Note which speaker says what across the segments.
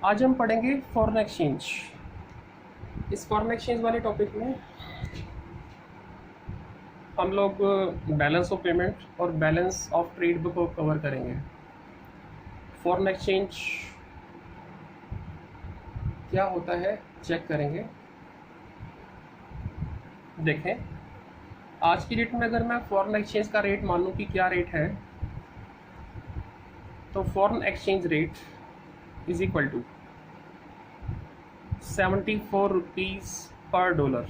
Speaker 1: आज हम पढ़ेंगे फॉरेन एक्सचेंज। इस फॉरेन एक्सचेंज वाले टॉपिक में हम लोग बैलेंस ऑफ पेमेंट और बैलेंस ऑफ ट्रेड बुक को कवर करेंगे। फॉरेन एक्सचेंज क्या होता है चेक करेंगे। देखें, आज की डेट में अगर मैं फॉरेन एक्सचेंज का रेट मान लूँ कि क्या रेट है, तो foreign exchange rate is equal to 74 rupees per dollar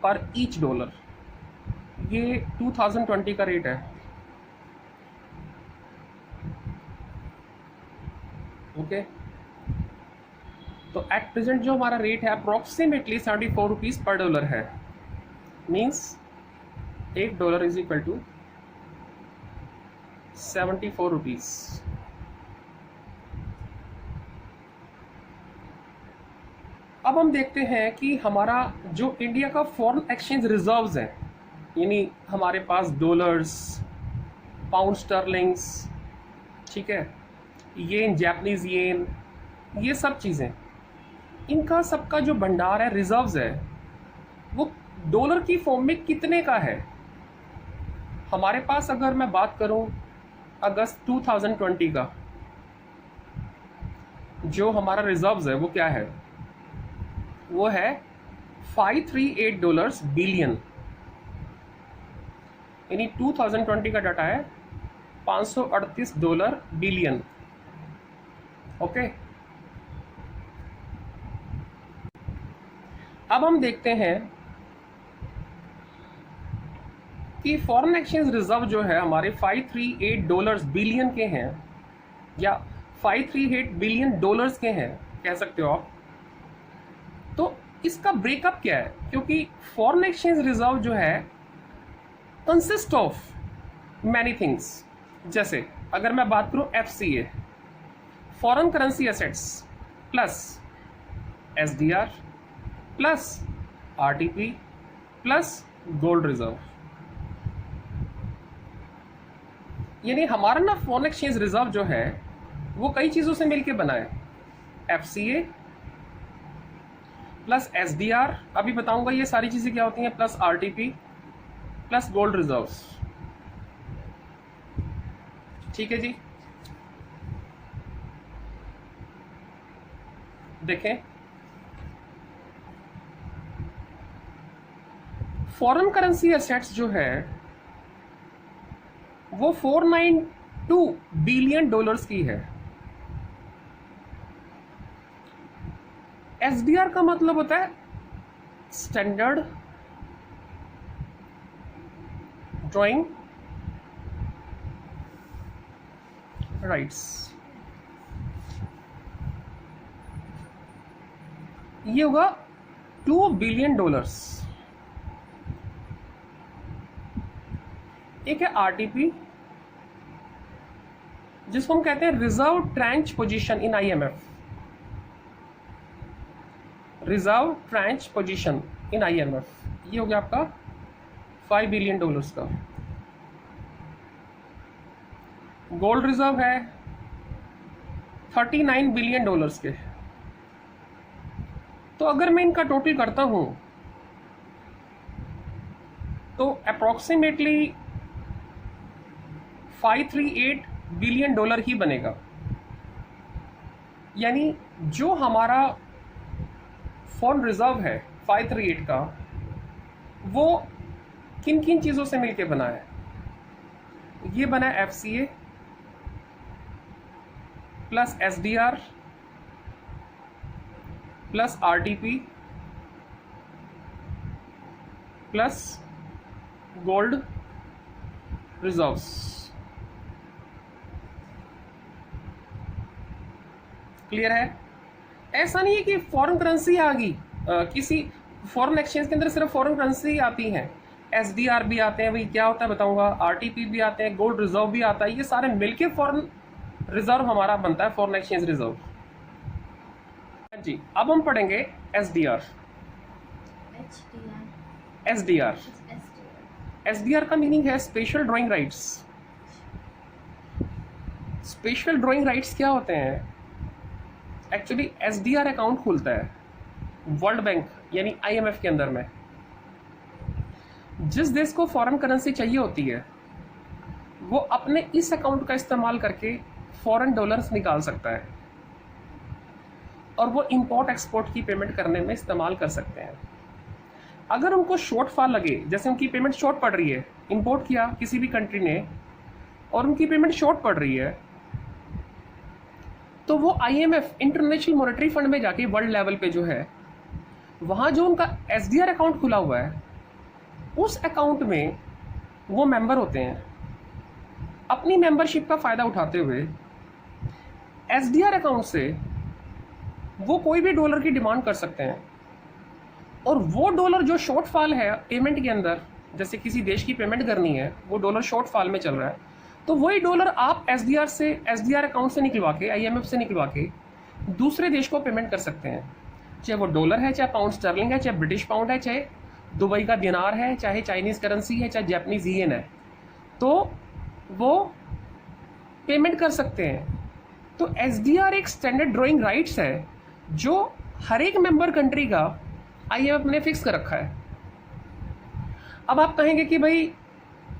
Speaker 1: per each dollar. ये 2020 का रेट है। ओके, तो एट प्रेजेंट जो हमारा रेट है अप्रोक्सीमेटली 74 रुपीज़ पर डॉलर है। Means $1 is equal to 74 rupees. अब हम देखते हैं कि हमारा जो इंडिया का फॉरेन एक्सचेंज रिजर्व्स है, यानी हमारे पास डॉलर्स, पाउंड स्टर्लिंग्स, ठीक है, येन, जापानीज येन, ये सब चीज़ें, इनका सबका जो भंडार है, रिजर्व्स है, वो डॉलर की फॉर्म में कितने का है। हमारे पास अगर मैं बात करूं अगस्त 2020 का जो हमारा रिजर्व्स है वो क्या है, वो है $538 बिलियन, यानी 2020 का डाटा है $538 बिलियन। ओके, अब हम देखते हैं कि फॉरेन एक्सचेंज रिजर्व जो है हमारे $538 बिलियन के हैं, या 538 बिलियन डॉलर्स के हैं कह सकते हो आप। तो इसका ब्रेकअप क्या है, क्योंकि फॉरेन एक्सचेंज रिजर्व जो है कंसिस्ट ऑफ मैनी थिंग्स। जैसे अगर मैं बात करूं FCA, foreign currency assets, plus SDR, plus RTP, plus gold reserve. यानी हमारा ना फॉरेन एक्सचेंज रिजर्व जो है वो कई चीज़ों से मिलके बना है। FCA प्लस SDR, अभी बताऊंगा ये सारी चीज़ें क्या होती हैं, plus RTP plus gold reserves. ठीक है जी, देखें, फॉरेन करेंसी एसेट्स जो है वो $492 बिलियन की है। SDR का मतलब होता है स्टैंडर्ड ड्राइंग राइट्स। ये होगा $2 बिलियन। एक है RTP, जिसको हम कहते हैं reserve tranche position in IMF, reserve tranche position in IMF। ये हो गया आपका $5 बिलियन का। गोल्ड रिजर्व है $39 बिलियन के। तो अगर मैं इनका टोटल करता हूं तो अप्रोक्सीमेटली $538 बिलियन ही बनेगा। यानी जो हमारा फॉरेन रिजर्व है 538 का, वो किन किन चीज़ों से मिलके बना है। ये बना है FCA plus SDR plus RTP plus gold reserves. Clear है? ऐसा नहीं है कि फॉरेन करेंसी आ गई, किसी फॉरेन एक्सचेंज के अंदर सिर्फ फॉरेन करेंसी आती है, SDR भी आते हैं, भाई क्या होता है बताऊंगा, RTP भी आते हैं, गोल्ड रिजर्व भी आता है। ये सारे मिलके फॉरेन रिजर्व हमारा बनता है फॉरेन एक्सचेंज रिजर्व जी। अब हम पढ़ेंगे SDR। SDR का मीनिंग है special drawing rights. Special drawing rights क्या होते हैं, एक्चुअली एसडीआर अकाउंट खुलता है वर्ल्ड बैंक यानी आईएमएफ के अंदर में। जिस देश को फॉरेन करेंसी चाहिए होती है वो अपने इस अकाउंट का इस्तेमाल करके फॉरेन डॉलर्स निकाल सकता है और वो इंपोर्ट एक्सपोर्ट की पेमेंट करने में इस्तेमाल कर सकते हैं। अगर उनको शॉर्ट फॉल लगे, जैसे उनकी पेमेंट शॉर्ट पड़ रही है, इंपोर्ट किया किसी भी कंट्री ने और उनकी पेमेंट शॉर्ट पड़ रही है, तो वो आईएमएफ इंटरनेशनल मॉनेटरी फंड में जाके वर्ल्ड लेवल पे जो है वहाँ जो उनका एसडीआर अकाउंट खुला हुआ है उस अकाउंट में वो मेंबर होते हैं। अपनी मेंबरशिप का फ़ायदा उठाते हुए एसडीआर अकाउंट से वो कोई भी डॉलर की डिमांड कर सकते हैं और वो डॉलर जो शॉर्टफॉल है पेमेंट के अंदर, जैसे किसी देश की पेमेंट करनी है, वो डॉलर शॉर्टफॉल में चल रहा है, तो वही डॉलर आप एसडीआर अकाउंट से निकलवा के, आईएमएफ से निकलवा के दूसरे देश को पेमेंट कर सकते हैं। चाहे वो डॉलर है, चाहे पाउंड स्टर्लिंग है, चाहे ब्रिटिश पाउंड है, चाहे दुबई का दिनार है, चाहे चाइनीज़ करेंसी है, चाहे जापानीज़ येन है, तो वो पेमेंट कर सकते हैं। तो एसडीआर एक स्टैंडर्ड ड्राइंग राइट्स है जो हर एक मेंबर कंट्री का आईएमएफ ने फिक्स कर रखा है। अब आप कहेंगे कि भाई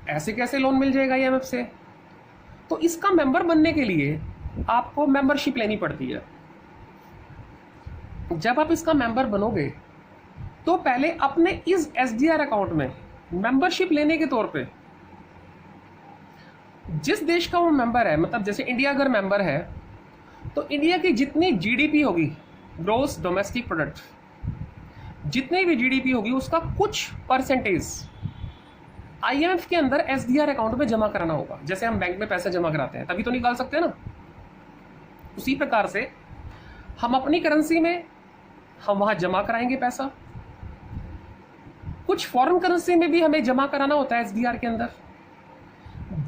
Speaker 1: ऐसे कैसे लोन मिल जाएगा आईएमएफ से? तो इसका मेंबर बनने के लिए आपको मेंबरशिप लेनी पड़ती है। जब आप इसका मेंबर बनोगे तो पहले अपने इस एसडीआर अकाउंट में मेंबरशिप लेने के तौर पे जिस देश का वो मेंबर है, मतलब जैसे इंडिया अगर मेंबर है तो इंडिया की जितनी जीडीपी होगी, ग्रोस डोमेस्टिक प्रोडक्ट, जितनी भी जीडीपी होगी उसका कुछ परसेंटेज आईएमएफ के अंदर एसडीआर अकाउंट में जमा कराना होगा। जैसे हम बैंक में पैसा जमा कराते हैं तभी तो निकाल सकते हैं ना, उसी प्रकार से हम अपनी करेंसी में हम वहां जमा कराएंगे पैसा। कुछ फॉरेन करेंसी में भी हमें जमा कराना होता है एसडीआर के अंदर।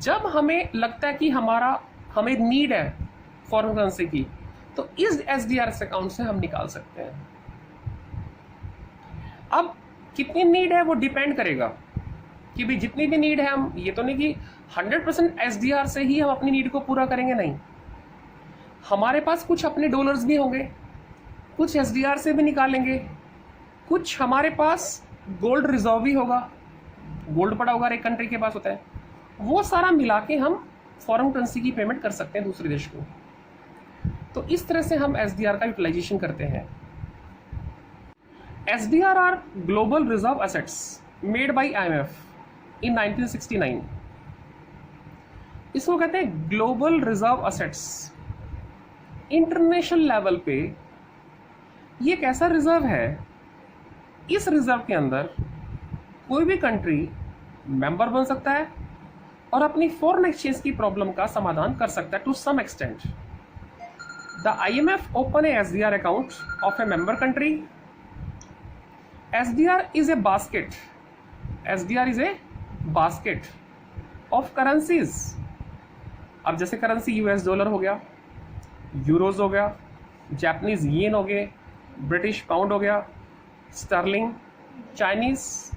Speaker 1: जब हमें लगता है कि हमें नीड है फॉरेन करेंसी की, तो इस एसडीआर अकाउंट से हम निकाल सकते हैं। अब कितनी नीड है वो डिपेंड करेगा कि भाई जितनी भी नीड है, हम ये तो नहीं कि 100% एसडीआर से ही हम अपनी नीड को पूरा करेंगे, नहीं। हमारे पास कुछ अपने डॉलर्स भी होंगे, कुछ एसडीआर से भी निकालेंगे, कुछ हमारे पास गोल्ड रिजर्व भी होगा, गोल्ड पड़ा होगा, एक कंट्री के पास होता है, वो सारा मिला के हम फॉरेन करेंसी की पेमेंट कर सकते हैं दूसरे देश को। तो इस तरह से हम एसडीआर का यूटिलाइजेशन करते हैं। SDR are global reserve assets made by IMF in 1969। इसको कहते हैं global reserve assets. International level पे ये एक ऐसा रिजर्व है, इस रिजर्व के अंदर कोई भी कंट्री मेंबर बन सकता है और अपनी फॉरेन एक्सचेंज की प्रॉब्लम का समाधान कर सकता है to some extent. The IMF open a SDR account of a member country. SDR is a basket. SDR is a basket of currencies. अब जैसे करेंसी यूएस डॉलर हो गया, यूरोज हो गया, जापानीज येन हो गए, ब्रिटिश पाउंड हो गया, sterling, Chinese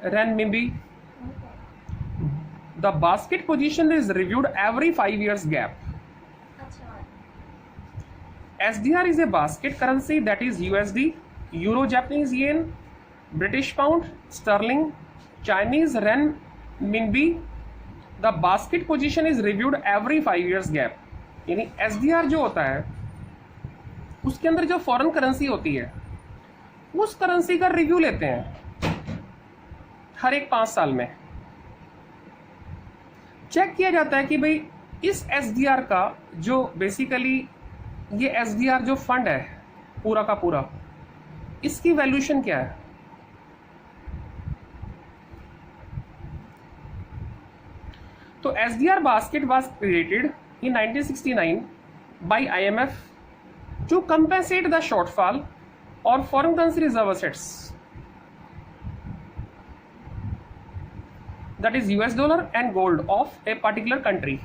Speaker 1: renminbi. The basket position is reviewed every 5 years gap. SDR is a basket currency that is USD, Euro, Japanese yen, British pound, sterling, Chinese renminbi. The basket position is reviewed every 5 years gap. यानी SDR जो होता है उसके अंदर जो foreign currency होती है उस करेंसी का रिव्यू लेते हैं हर एक 5 साल में। चेक किया जाता है कि भाई इस SDR का जो बेसिकली ये SDR जो फंड है पूरा का पूरा, इसकी वैल्यूएशन क्या है। तो SDR basket was created in 1969 by IMF to compensate the shortfall or foreign currency reserve assets, that is US dollar and gold of a particular country.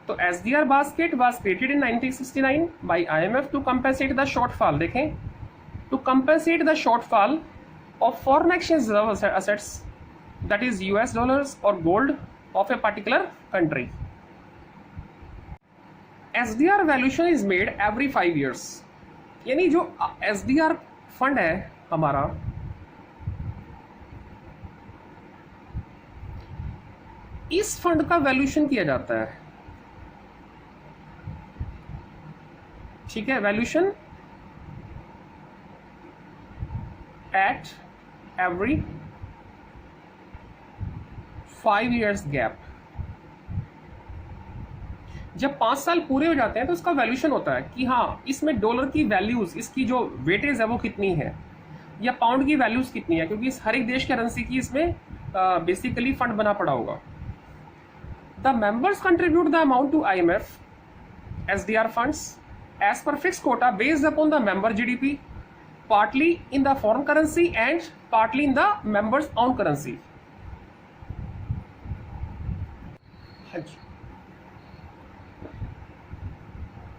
Speaker 1: तो SDR basket was created in 1969 by IMF to compensate the shortfall, देखें, to compensate the shortfall of foreign exchange reserve assets, that is US dollars or gold of a particular country. SDR valuation is made every 5 years, यानी जो SDR fund है हमारा, इस fund का valuation किया जाता है, ठीक है, valuation at every 5 years gap. जब 5 साल पूरे हो जाते हैं तो इसका वैल्यूएशन होता है कि हाँ इसमें डॉलर की वैल्यूज, इसकी जो वेटेज है वो कितनी है, या पाउंड की वैल्यूज कितनी है, क्योंकि हर एक देश करेंसी की इसमें बेसिकली फंड बना पड़ा होगा। The members contribute the amount to IMF SDR funds as per fix quota based upon the member GDP, partly in the foreign currency and partly in the members own currency.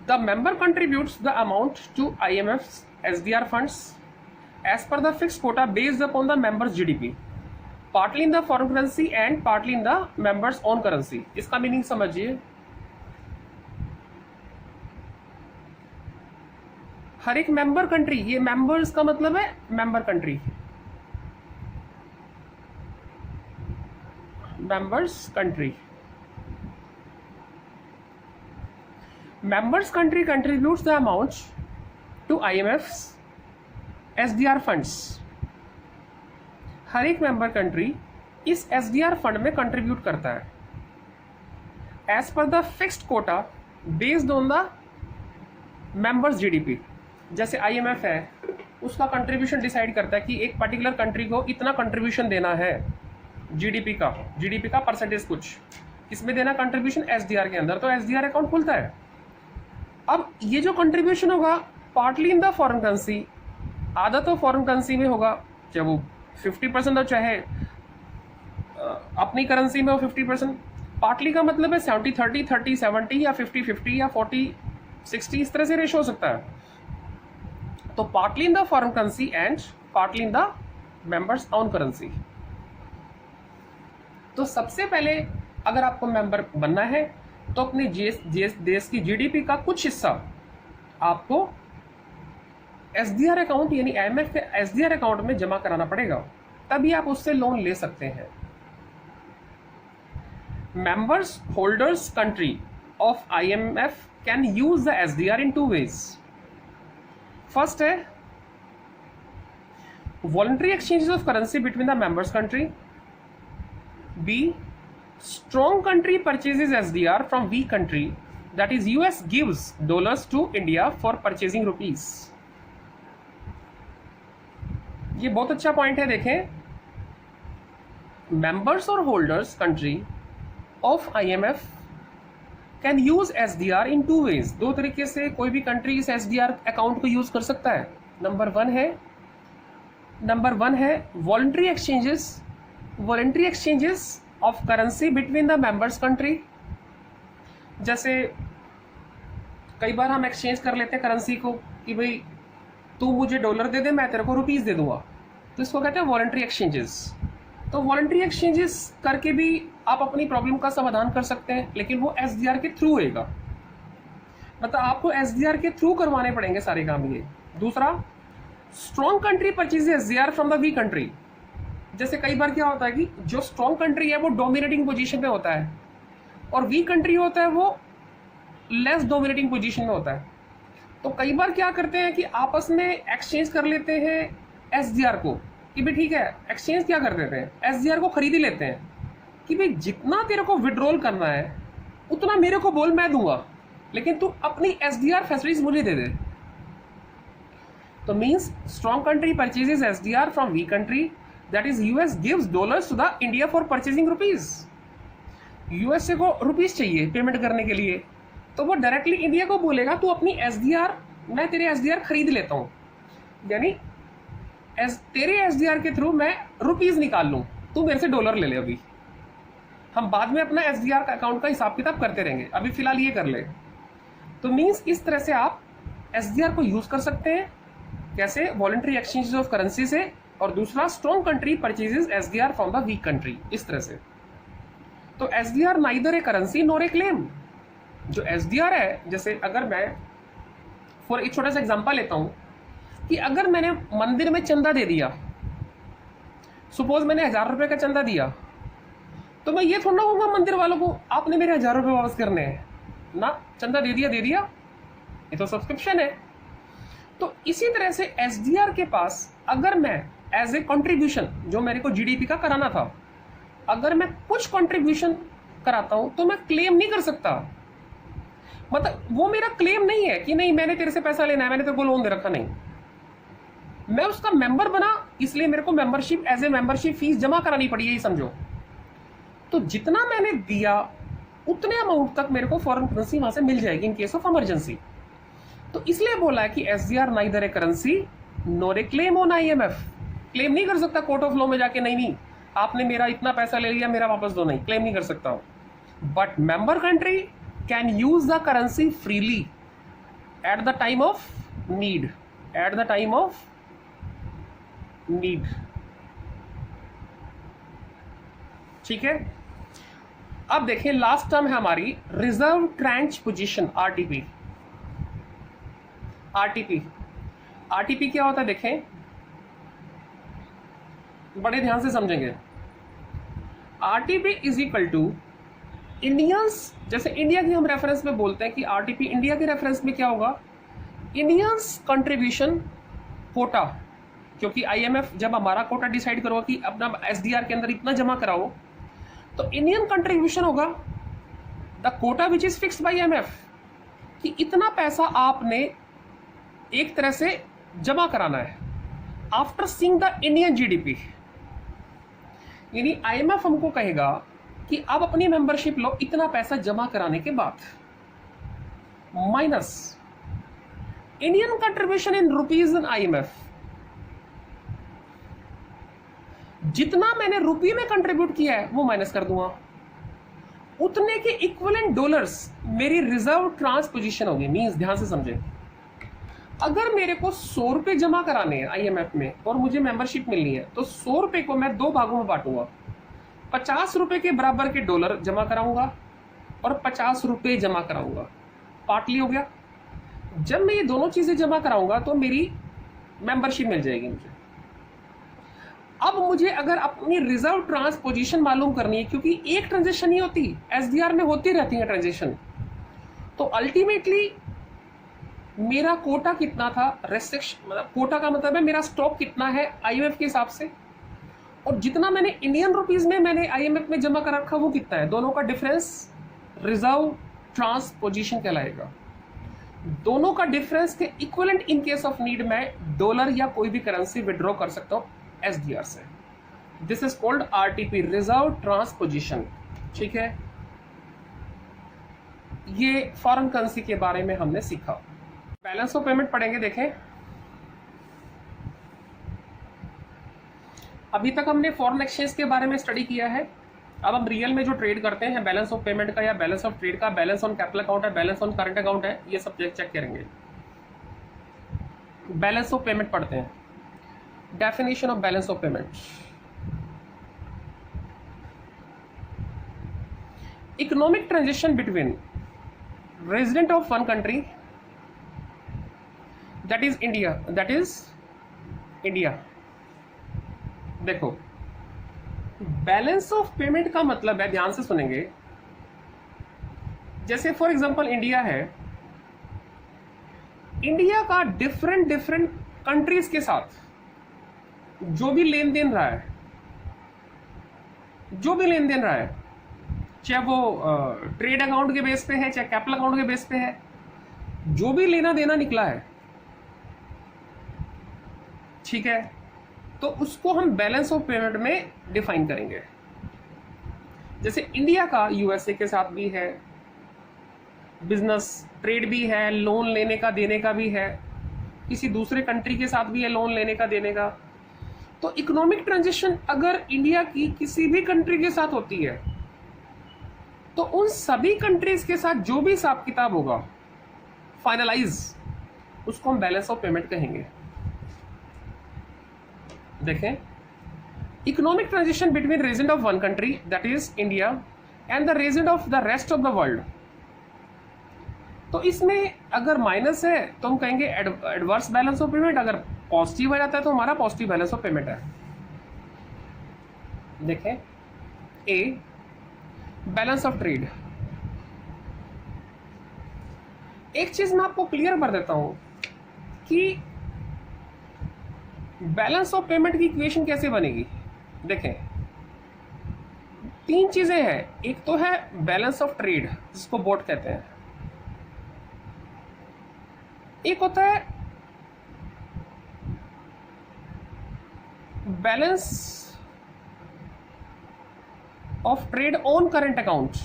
Speaker 1: The member contributes the amount to IMF's SDR funds as per the fixed quota based upon the member's GDP, partly in the foreign currency and partly in the member's own currency। इसका meaning समझिए, हर एक member country, ये members का मतलब है member country, members country, members country contributes the amount to IMF's SDR funds। हर एक member country इस SDR फंड में कंट्रीब्यूट करता है as per the fixed quota based on the members GDP। जैसे IMF है, उसका कंट्रीब्यूशन डिसाइड करता है कि एक पर्टिकुलर कंट्री को इतना कंट्रीब्यूशन देना है GDP का परसेंटेज कुछ, किसमें देना कंट्रीब्यूशन, SDR के अंदर, तो SDR अकाउंट खुलता है। अब ये जो कंट्रीब्यूशन होगा partly in the foreign currency, आधा तो फॉरेन करेंसी में होगा, चाहे वो 50% हो चाहे अपनी करेंसी में हो 50%, पार्टली का मतलब है 70-30, 30-70 या 50-50 या 40-60, इस तरह से रेशो हो सकता है। तो partly in the foreign currency and partly in the members own currency. तो सबसे पहले अगर आपको मेंबर बनना है तो अपने देश की GDP का कुछ हिस्सा आपको SDR अकाउंट यानी IMF के SDR अकाउंट में जमा कराना पड़ेगा, तभी आप उससे लोन ले सकते हैं। Members holders country of IMF can use the SDR in 2 ways। First है voluntary exchanges of currency between the members country, B strong country purchases SDR from weak country, that is US gives dollars to India for purchasing rupees। ये बहुत अच्छा point है, देखें, members और holders country of IMF can use SDR in 2 ways। दो तरीके से कोई भी कंट्री इस SDR अकाउंट को यूज कर सकता है। नंबर वन है voluntary exchanges of currency between the members country. जैसे कई बार हम एक्सचेंज कर लेते हैं करेंसी को कि भाई तू मुझे डॉलर दे दे, मैं तेरे को रुपीस दे दूंगा, तो इसको कहते हैं वॉलंटरी एक्सचेंजेस। तो वॉलंटरी एक्सचेंजेस करके भी आप अपनी प्रॉब्लम का समाधान कर सकते हैं, लेकिन वो SDR के थ्रू होएगा, मतलब आपको SDR के थ्रू करवाने पड़ेंगे सारे काम ये। दूसरा, strong country purchase SDR from the week country. जैसे कई बार क्या होता है कि जो स्ट्रॉन्ग कंट्री है वो डोमिनेटिंग पोजीशन पे होता है और वीक कंट्री होता है वो लेस डोमिनेटिंग पोजीशन में होता है। तो कई बार क्या करते हैं कि आपस में एक्सचेंज कर लेते हैं SDR को, कि भाई ठीक है, एक्सचेंज क्या कर देते हैं, SDR को खरीद ही लेते हैं कि भाई जितना तेरे को विड्रॉल करना है उतना मेरे को बोल, मैं दूंगा, लेकिन तू अपनी SDR फैसिलिटीज मुझे दे दे। तो means strong country purchases SDR from week country, that is US gives dollars to the India for purchasing rupees। USA को रुपीस चाहिए पेमेंट करने के लिए, तो वो डायरेक्टली इंडिया को बोलेगा तू अपनी SDR, मैं तेरे SDR खरीद लेता हूँ, यानी तेरे SDR के थ्रू मैं रुपीस निकाल लूँ, तू मेरे से डॉलर ले ले, अभी हम बाद में अपना SDR का अकाउंट का हिसाब किताब करते रहेंगे, अभी फिलहाल ये कर ले। तो मीन्स इस तरह से आप SDR को यूज कर सकते हैं। कैसे? वॉलंटरी एक्सचेंज ऑफ करेंसी से, और दूसरा strong country purchases SDR from the week country, इस तरह से। तो SDR neither A currency nor a claim, जो SDR है, जैसे अगर मैं फॉर एक छोटा सा एग्जांपल लेता हूँ कि अगर मैंने मंदिर में चंदा दे दिया, सपोज मैंने 1000 रुपये का चंदा दिया, तो मैं ये थोड़ा कहूँगा मंदिर वालों को आपने मेरे 1000 रुपये वापस करने हैं ना, चंदा दे दिया, ये तो सब्सक्रिप्शन है। तो इसी तरह से SDR के पास अगर मैं एज ए कंट्रीब्यूशन जो मेरे को GDP का कराना था, अगर मैं कुछ कंट्रीब्यूशन कराता हूं तो मैं क्लेम नहीं कर सकता। मतलब वो मेरा क्लेम नहीं है कि नहीं मैंने तेरे से पैसा लेना है, मैंने तेरे को लोन दे रखा, नहीं, मैं उसका मेंबर बना, इसलिए मेरे को membership as a membership fee जमा करानी पड़ी, यही समझो। तो जितना मैंने दिया उतने अमाउंट तक मेरे को फॉरेन करेंसी वहां से मिल जाएगी इन केस ऑफ इमरजेंसी। तो इसलिए बोला है कि SDR neither A currency nor a claim on IMF। Claim नहीं कर सकता कोर्ट ऑफ लॉ में जाके, नहीं आपने मेरा इतना पैसा ले लिया, मेरा वापस दो, नहीं, क्लेम नहीं कर सकता। But member country can use the currency freely at the time of need, at the time of need. ठीक है, अब देखें लास्ट टर्म है हमारी रिजर्व ट्रेंच पोजीशन, RTP क्या होता है देखें, बड़े ध्यान से समझेंगे। RTP is equal to Indians, जैसे इंडिया की हम रेफरेंस में बोलते हैं कि RTP इंडिया के रेफरेंस में क्या होगा, इंडियंस कंट्रीब्यूशन कोटा, क्योंकि IMF जब हमारा कोटा डिसाइड करो कि अपना SDR के अंदर इतना जमा कराओ, तो इंडियन कंट्रीब्यूशन होगा the quota which is fixed by IMF, कि इतना पैसा आपने एक तरह से जमा कराना है after seeing the Indian GDP। यानी IMF हमको कहेगा कि अब अपनी मेंबरशिप लो इतना पैसा जमा कराने के बाद, minus Indian contribution in rupees in IMF, जितना मैंने रुपये में कंट्रीब्यूट किया है वो माइनस कर दूंगा, उतने के इक्विवेलेंट डॉलर्स मेरी रिजर्व ट्रांसपोजिशन होगी। मींस ध्यान से समझे, अगर मेरे को 100 रुपये जमा कराने हैं IMF में और मुझे मेंबरशिप मिलनी है, तो 100 रुपये को मैं 2 भागों में बांटूंगा, 50 रुपये के बराबर के डॉलर जमा कराऊंगा और 50 रुपये जमा कराऊंगा, पार्टली हो गया। जब मैं ये दोनों चीजें जमा कराऊंगा तो मेरी मेंबरशिप मिल जाएगी मुझे। अब मुझे अगर अपनी रिजर्व ट्रांसपोजिशन मालूम करनी है, क्योंकि एक ट्रांजेक्शन नहीं होती, SDR में होती रहती है ट्रांजेक्शन, तो अल्टीमेटली मेरा कोटा कितना था, रेस्ट्रिक्शन मतलब कोटा का मतलब है मेरा स्टॉक कितना है IMF के हिसाब से, और जितना मैंने इंडियन रुपीज में मैंने IMF में जमा कर रखा वो कितना है, दोनों का डिफरेंस रिजर्व ट्रांसपोजिशन कहलाएगा। दोनों का डिफरेंस के equivalent in case of need मैं डॉलर या कोई भी करेंसी विड्रॉ कर सकता हूं SDR से। This is called RTP, reserve transposition. ठीक है, ये फॉरेन करेंसी के बारे में हमने सीखा। बैलेंस ऑफ पेमेंट पढ़ेंगे। देखें, अभी तक हमने फॉरेन एक्सचेंज के बारे में स्टडी किया है, अब हम रियल में जो ट्रेड करते हैं, बैलेंस ऑफ पेमेंट का या बैलेंस ऑफ ट्रेड का, बैलेंस ऑन कैपिटल अकाउंट है, बैलेंस ऑन करंट अकाउंट है, ये सब चेक करेंगे। बैलेंस ऑफ पेमेंट पढ़ते हैं। Definition of balance of payment, economic transaction between resident of one country that is India. देखो, बैलेंस ऑफ पेमेंट का मतलब है, ध्यान से सुनेंगे, जैसे फॉर एग्जांपल इंडिया है, इंडिया का डिफरेंट कंट्रीज के साथ जो भी लेन देन रहा है, चाहे वो ट्रेड अकाउंट के बेस पे है, चाहे कैपिटल अकाउंट के बेस पे है, जो भी लेना देना निकला है, ठीक है, तो उसको हम बैलेंस ऑफ पेमेंट में डिफाइन करेंगे। जैसे इंडिया का USA के साथ भी है, बिजनेस ट्रेड भी है, लोन लेने का देने का भी है, किसी दूसरे कंट्री के साथ भी है लोन लेने का देने का। तो इकोनॉमिक ट्रांजेक्शन अगर इंडिया की किसी भी कंट्री के साथ होती है, तो उन सभी कंट्रीज के साथ जो भी हिसाब किताब होगा फाइनलाइज, उसको हम बैलेंस ऑफ पेमेंट कहेंगे। देखें, economic transaction between resident of one country that is India and the resident of the rest of the world तो इसमें अगर माइनस है तो हम कहेंगे एडवर्स बैलेंस ऑफ पेमेंट, अगर पॉजिटिव हो जाता है तो हमारा पॉजिटिव बैलेंस ऑफ पेमेंट है। देखें, ए बैलेंस ऑफ ट्रेड। एक चीज मैं आपको क्लियर कर देता हूं कि बैलेंस ऑफ पेमेंट की इक्वेशन कैसे बनेगी। देखें, तीन चीजें हैं। एक तो है बैलेंस ऑफ ट्रेड जिसको बोट कहते हैं, एक होता है balance of trade on current account,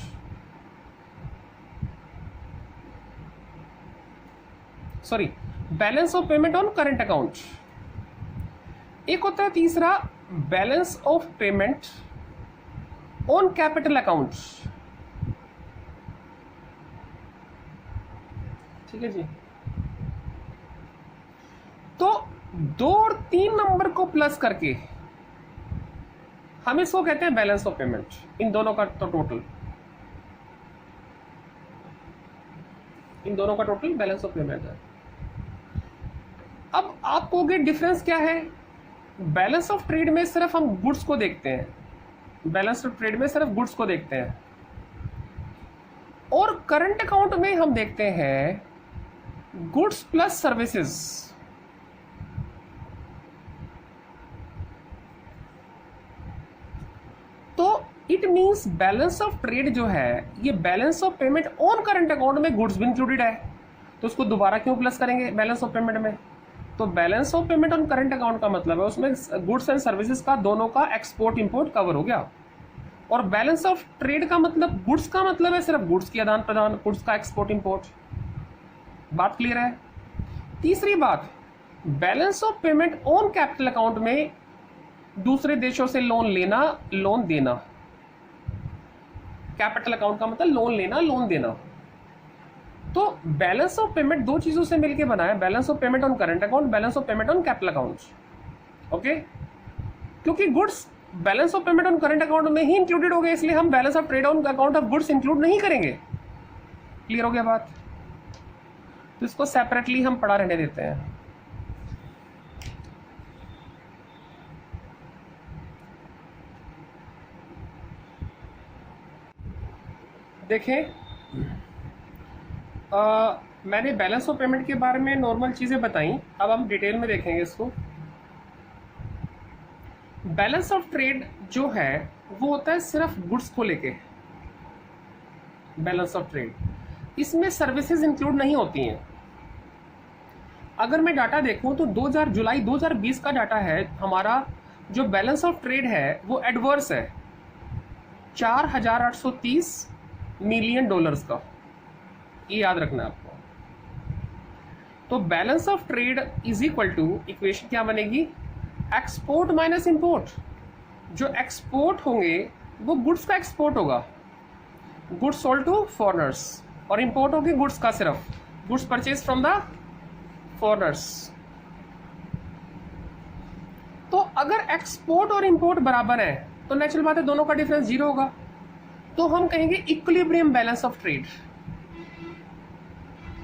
Speaker 1: sorry balance of payment on current account. एक होता है तीसरा balance of payment on capital account. ठीक है जी। तो 2 और 3 नंबर को प्लस करके हम इसको कहते हैं बैलेंस ऑफ पेमेंट, इन दोनों का तो टोटल, इन दोनों का टोटल बैलेंस ऑफ पेमेंट है। अब आप कहोगे डिफरेंस क्या है। बैलेंस ऑफ ट्रेड में सिर्फ हम गुड्स को देखते हैं, बैलेंस ऑफ ट्रेड में सिर्फ गुड्स को देखते हैं, और करंट अकाउंट में हम देखते हैं गुड्स प्लस सर्विसेज। तो it means balance of trade जो है ये balance of payment on current account में गुड्स भी इंक्लूडेड है, तो उसको दोबारा क्यों प्लस करेंगे बैलेंस ऑफ पेमेंट में। तो balance of payment on current account का मतलब है उसमें गुड्स एंड सर्विसेज का दोनों का एक्सपोर्ट इंपोर्ट कवर हो गया, और बैलेंस ऑफ ट्रेड का मतलब गुड्स का मतलब है सिर्फ गुड्स की आदान प्रदान, गुड्स का एक्सपोर्ट इंपोर्ट। बात क्लियर है। तीसरी बात, balance of payment on capital account में दूसरे देशों से लोन लेना लोन देना, कैपिटल अकाउंट का मतलब लोन लेना लोन देना। तो बैलेंस ऑफ पेमेंट दो चीजों से मिलकर बना है, balance of payment on current account, balance of payment on capital account. Okay, क्योंकि goods balance of payment on current account में ही इंक्लूडेड हो गए, इसलिए हम balance of trade on account of goods include नहीं करेंगे। क्लियर हो गया बात। तो इसको सेपरेटली हम पढ़ा रहने देते हैं। देखें, मैंने बैलेंस ऑफ पेमेंट के बारे में नॉर्मल चीजें बताई, अब हम डिटेल में देखेंगे इसको। बैलेंस ऑफ ट्रेड जो है वो होता है सिर्फ गुड्स को लेके, बैलेंस ऑफ ट्रेड, इसमें सर्विसेज इंक्लूड नहीं होती हैं। अगर मैं डाटा देखूं तो जुलाई 2020 का डाटा है, हमारा जो बैलेंस ऑफ ट्रेड है वो एडवर्स है, $4,830 मिलियन का, ये याद रखना है आपको। तो balance of trade is equal to, equation क्या बनेगी, एक्सपोर्ट माइनस इंपोर्ट। जो एक्सपोर्ट होंगे वो गुड्स का एक्सपोर्ट होगा, गुड्स सोल्ड टू फॉरेनर्स, और इंपोर्ट होगी गुड्स का, सिर्फ goods purchase from the foreigners. तो अगर एक्सपोर्ट और इंपोर्ट बराबर है तो नेचुरल बात है दोनों का डिफरेंस 0 होगा, तो हम कहेंगे इक्विलिब्रियम बैलेंस ऑफ ट्रेड।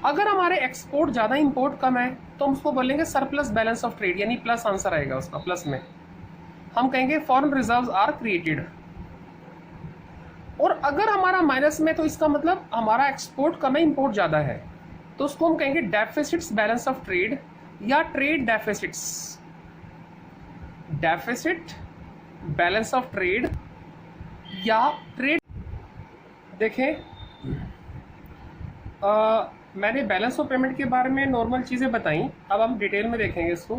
Speaker 1: अगर हमारे एक्सपोर्ट ज्यादा इंपोर्ट कम है तो हम उसको बोलेंगे सरप्लस बैलेंस ऑफ ट्रेड, यानी प्लस आंसर आएगा उसका, प्लस में हम कहेंगे फॉरेन रिजर्व्स आर क्रिएटेड। और अगर हमारा माइनस में तो इसका मतलब हमारा एक्सपोर्ट कम है इंपोर्ट ज्यादा है, तो उसको हम कहेंगे डेफिसिट्स बैलेंस ऑफ ट्रेड या trade deficits, deficit balance of trade या ट्रेड। देखें, मैंने बैलेंस ऑफ पेमेंट के बारे में नॉर्मल चीजें बताई, अब हम डिटेल में देखेंगे इसको।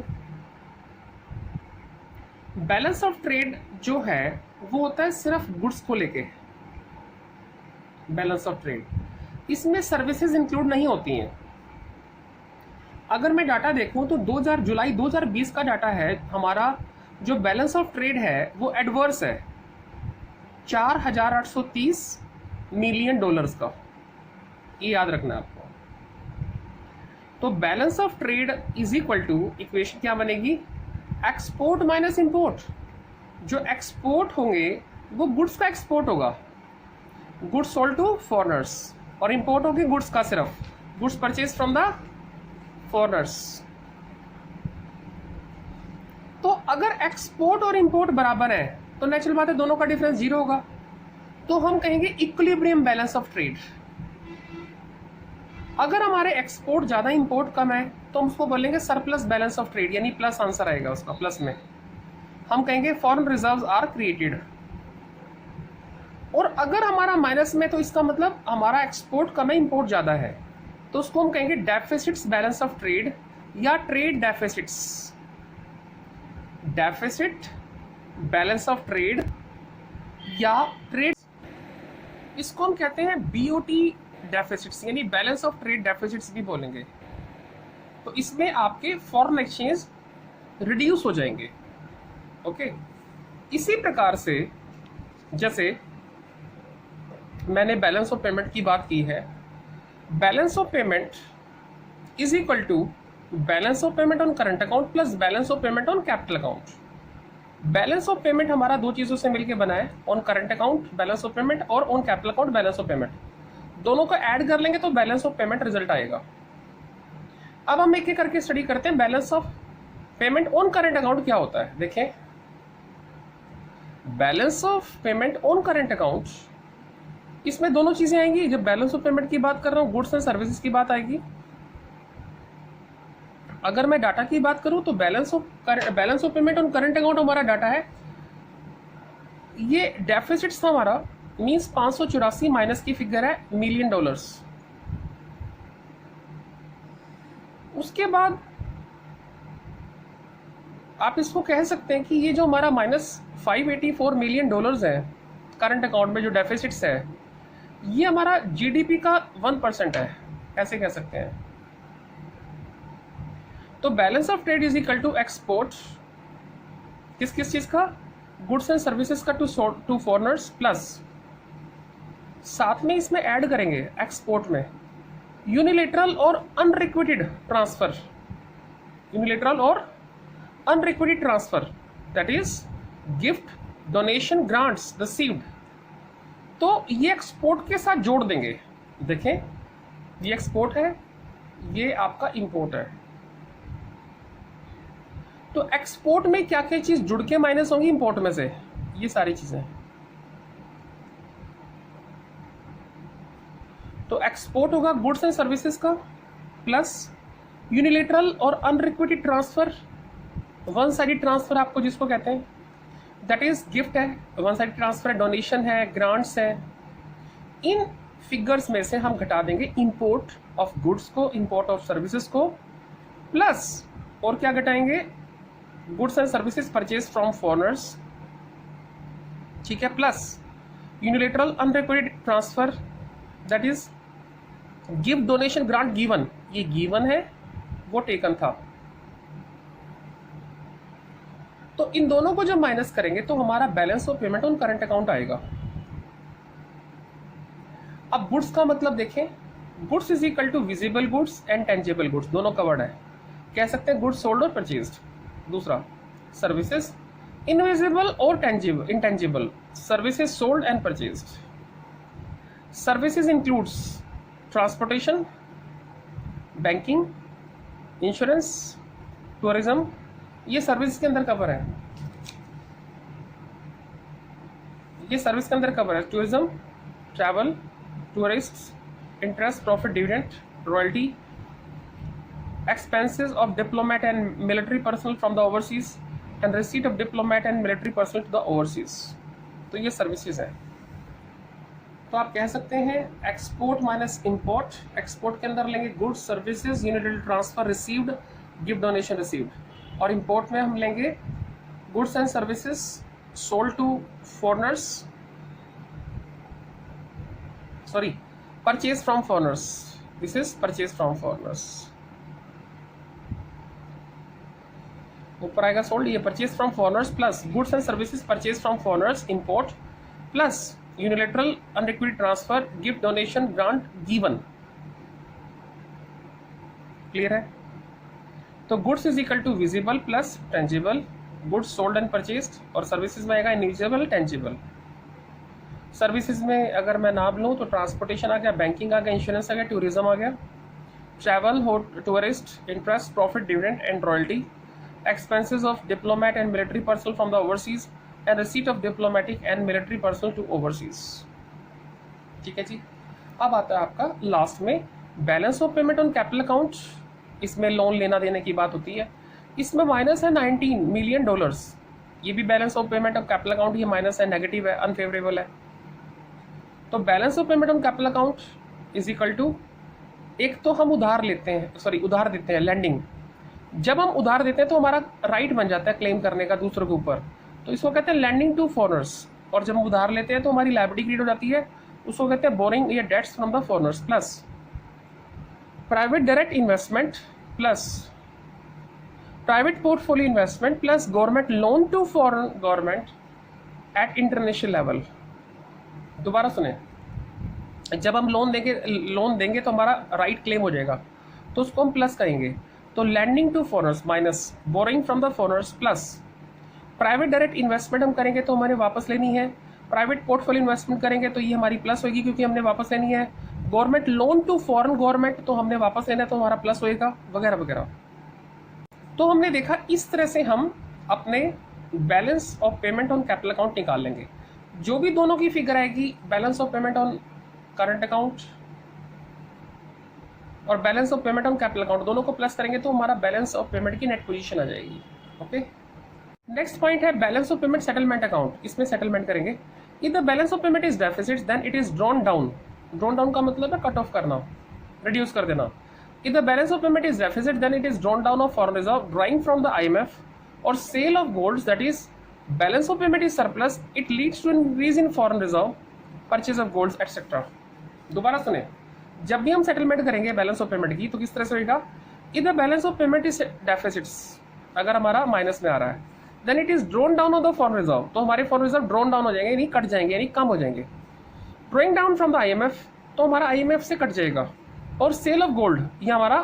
Speaker 1: बैलेंस ऑफ ट्रेड जो है वो होता है सिर्फ गुड्स को लेके, बैलेंस ऑफ ट्रेड, इसमें सर्विसेज इंक्लूड नहीं होती हैं। अगर मैं डाटा देखूं तो जुलाई 2020 का डाटा है, हमारा जो बैलेंस ऑफ ट्रेड है वो एडवर्स है, $4,830 मिलियन का, ये याद रखना है आपको। तो balance of trade is equal to, equation क्या बनेगी, एक्सपोर्ट माइनस इंपोर्ट। जो एक्सपोर्ट होंगे वो गुड्स का एक्सपोर्ट होगा, गुड्स सोल्ड टू फॉरेनर्स, और इंपोर्ट होगी गुड्स का, सिर्फ goods purchase from the foreigners. तो अगर एक्सपोर्ट और इंपोर्ट बराबर है तो नेचुरल बात है दोनों का डिफरेंस जीरो होगा, तो हम कहेंगे इक्विलिब्रियम बैलेंस ऑफ ट्रेड। अगर हमारे एक्सपोर्ट ज्यादा इंपोर्ट कम है तो हम उसको बोलेंगे सरप्लस बैलेंस ऑफ ट्रेड, यानी प्लस आंसर आएगा उसका, प्लस में हम कहेंगे फॉरेन रिजर्व्स आर क्रिएटेड। और अगर हमारा माइनस में तो इसका मतलब हमारा एक्सपोर्ट कम है इंपोर्ट ज्यादा है, तो उसको हम कहेंगे डेफिसिट्स बैलेंस ऑफ ट्रेड या trade deficits, deficit balance of trade या ट्रेड, इसको हम कहते हैं बीओटी डेफिसिट्स, यानी बैलेंस ऑफ ट्रेड डेफिसिट्स भी बोलेंगे। तो इसमें आपके फॉरेन एक्सचेंज रिड्यूस हो जाएंगे। ओके, इसी प्रकार से जैसे मैंने बैलेंस ऑफ पेमेंट की बात की है, balance of payment is equal to balance of payment on current account plus balance of payment on capital account. Balance of payment हमारा दो चीजों से मिलकर बना है, on current account balance of payment और on capital account balance of payment. दोनों को ऐड कर लेंगे तो बैलेंस ऑफ पेमेंट रिजल्ट आएगा। अब हम एक एक करके स्टडी करते हैं balance of payment on current account क्या होता है। देखें, balance of payment on current account, इसमें दोनों चीजें आएंगी। जब बैलेंस ऑफ पेमेंट की बात कर रहा हूं, गुड्स एंड सर्विसेज की बात आएगी। अगर मैं डाटा की बात करूं तो balance of payment on current account हमारा डाटा है, ये डेफिसिट्स था हमारा, मींस 584 माइनस की फिगर है $1,000,000। उसके बाद आप इसको कह सकते हैं कि ये जो हमारा -$584 मिलियन है करंट अकाउंट में जो डेफिसिट्स है, ये हमारा जीडीपी का 1% है, ऐसे कह सकते हैं। तो balance of trade is equal to export किस किस चीज का, गुड्स एंड सर्विसेज का टू फॉरेनर्स, प्लस साथ में इसमें ऐड करेंगे एक्सपोर्ट में यूनिलेटरल और अनरिक्वेटेड ट्रांसफर, यूनिलेटरल और unrequited transfer, that is gift, donation, grants received. तो ये एक्सपोर्ट के साथ जोड़ देंगे। देखें, ये एक्सपोर्ट है, ये आपका इंपोर्ट है। तो एक्सपोर्ट में क्या क्या चीज जुड़ के माइनस होंगी इंपोर्ट में से, ये सारी चीजें। तो एक्सपोर्ट होगा गुड्स एंड सर्विसेज का, प्लस यूनिलेटरल और unrequited transfer, one sided transfer आपको जिसको कहते हैं, दैट इज गिफ्ट है, वन साइडेड ट्रांसफर है, डोनेशन है, ग्रांट्स है। इन फिगर्स में से हम घटा देंगे इंपोर्ट ऑफ गुड्स को, इंपोर्ट ऑफ सर्विसेज को, प्लस और क्या घटाएंगे, goods and services purchase from foreigners, ठीक है, plus unilateral unrequited transfer, that is gift, donation, grant, given, ये गिवन है, वो टेकन था। तो इन दोनों को जब माइनस करेंगे तो हमारा balance of payment on current account आएगा। अब गुड्स का मतलब देखें, goods is equal to visible goods and tangible goods, दोनों कवर्ड है, कह सकते हैं गुड्स सोल्ड और परचेज्ड। दूसरा सर्विसेज इनविजिबल और tangible, intangible, services sold and purchased. Services includes transportation, banking, insurance, tourism, ये सर्विस के अंदर कवर है, ये सर्विस के अंदर कवर है। Tourism, travel, tourist, interest, profit, dividend, royalty, expenses of diplomat and military personnel from the overseas and receipt of diplomat and military personnel to the overseas। तो ये सर्विसेज है। तो आप कह सकते हैं एक्सपोर्ट माइनस इंपोर्ट, एक्सपोर्ट के अंदर लेंगे goods, services, unilateral transfer received, gift, donation received, और इंपोर्ट में हम लेंगे goods and services sold to foreigners, sorry purchase from foreigners, this is purchase from foreigners. ऊपर आएगा सोल्ड, ये purchase from foreigners plus goods and services purchase from foreigners, import, plus unilateral unrequited transfer, gift, donation, grant, given. Clear है? तो goods is equal to visible plus tangible, goods sold and purchased, और services में आएगा invisible, tangible. Services में अगर मैं नाम लूँ तो ट्रांसपोर्टेशन आ गया, बैंकिंग आ गया, इंश्योरेंस आ गया, टूरिज्म आ गया। travel, tourist, interest, profit, dividend and royalty, expenses of diplomat and military personnel from the overseas, and receipt of diplomatic and military personnel to overseas. ठीक है जी। अब आता है आपका लास्ट में balance of payment on capital account. इसमें loan लेना देने की बात होती है। इसमें माइनस है $19 मिलियन। ये भी balance of payment of capital account, ये माइनस है, नेगेटिव है, अनफेवरेबल है। तो balance of payment on capital account is equal to, एक तो हम उधार लेते हैं, सॉरी उधार देते हैं, लैंडिंग। जब हम उधार देते हैं तो हमारा राइट बन जाता है क्लेम करने का दूसरों के ऊपर, तो इसको कहते हैं लैंडिंग टू फॉरेनर्स। और जब हम उधार लेते हैं तो हमारी लायबिलिटी क्रिएट हो जाती है, उसको कहते हैं बोरिंग या debts from the foreigners. Plus private direct investment, plus private portfolio investment, plus government loan to foreign government at international level. दोबारा सुने, जब हम लोन देंगे तो हमारा राइट क्लेम हो जाएगा, तो उसको हम प्लस करेंगे। तो lending to foreigners minus borrowing from the foreigners, plus private direct investment हम करेंगे तो हमारे वापस लेनी है। प्राइवेट पोर्टफोलियो इन्वेस्टमेंट करेंगे तो ये हमारी प्लस होगी क्योंकि हमने वापस लेनी है। Government loan to foreign government, तो हमने वापस लेना है तो हमारा प्लस होएगा, वगैरह वगैरह। तो हमने देखा इस तरह से हम अपने balance of payment on capital account निकाल लेंगे। जो भी दोनों की फिगर आएगी, balance of payment on current account और balance of payment on capital account, दोनों को प्लस करेंगे तो हमारा बैलेंस ऑफ पेमेंट की नेट पोजीशन आ जाएगी। ओके, नेक्स्ट पॉइंट है balance of payment settlement account. इसमें सेटलमेंट करेंगे। If the balance of payment is deficit then it is drawn down. Drawn down का मतलब है कट ऑफ करना, रिड्यूस कर देना। If the balance of payment is deficit then it is drawn down of foreign reserve drawing from the IMF और sale of golds, that is balance of payment is surplus, it leads to increase in foreign reserve, purchase of golds etcetera. दोबारा सुने, जब भी हम settlement करेंगे balance of payment की तो किस तरह से होगा? If the balance of payment is deficits, अगर हमारा माइनस में आ रहा है, then it is drawn down of the foreign reserve, तो हमारे फॉरेन रिजर्व ड्रोन डाउन हो जाएंगे, यानी कट जाएंगे, यानी कम हो जाएंगे। Drawing down from the IMF, तो हमारा IMF से कट जाएगा। और सेल ऑफ गोल्ड, ये हमारा,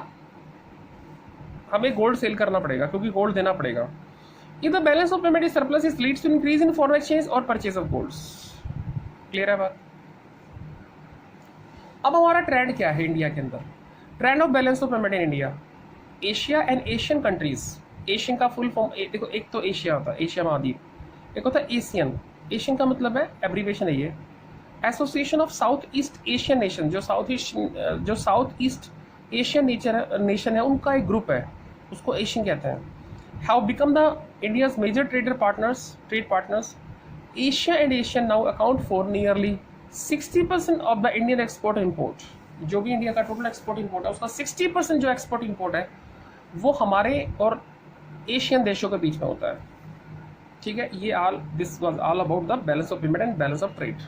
Speaker 1: हमें गोल्ड सेल करना पड़ेगा क्योंकि गोल्ड देना पड़ेगा। If the balance of payment is surplus, it leads to increase in foreign exchange और परचेज ऑफ गोल्ड्स। क्लियर है बात? अब हमारा ट्रेंड क्या है इंडिया के अंदर? Trend of balance of payment in India, Asia and Asian countries. Asian का फुल फॉर्म देखो, एक तो एशिया होता है, एशिया महाद्वीप, एक होता है एशियन। एशियन का मतलब है, एब्रीवेशन है ये, association of south east Asian nation. जो साउथ ईस्ट एशियन नेशन है उनका एक ग्रुप है, उसको एशियन कहते हैं। Have become the India's major trade partners. Asia and ASEAN now account for nearly 60% of the Indian export import. जो भी इंडिया का टोटल एक्सपोर्ट इम्पोर्ट है उसका 60% जो एक्सपोर्ट इम्पोर्ट है वो हमारे और एशियन देशों के बीच में होता है। ठीक है, ये this was all about the balance of payment and balance of trade.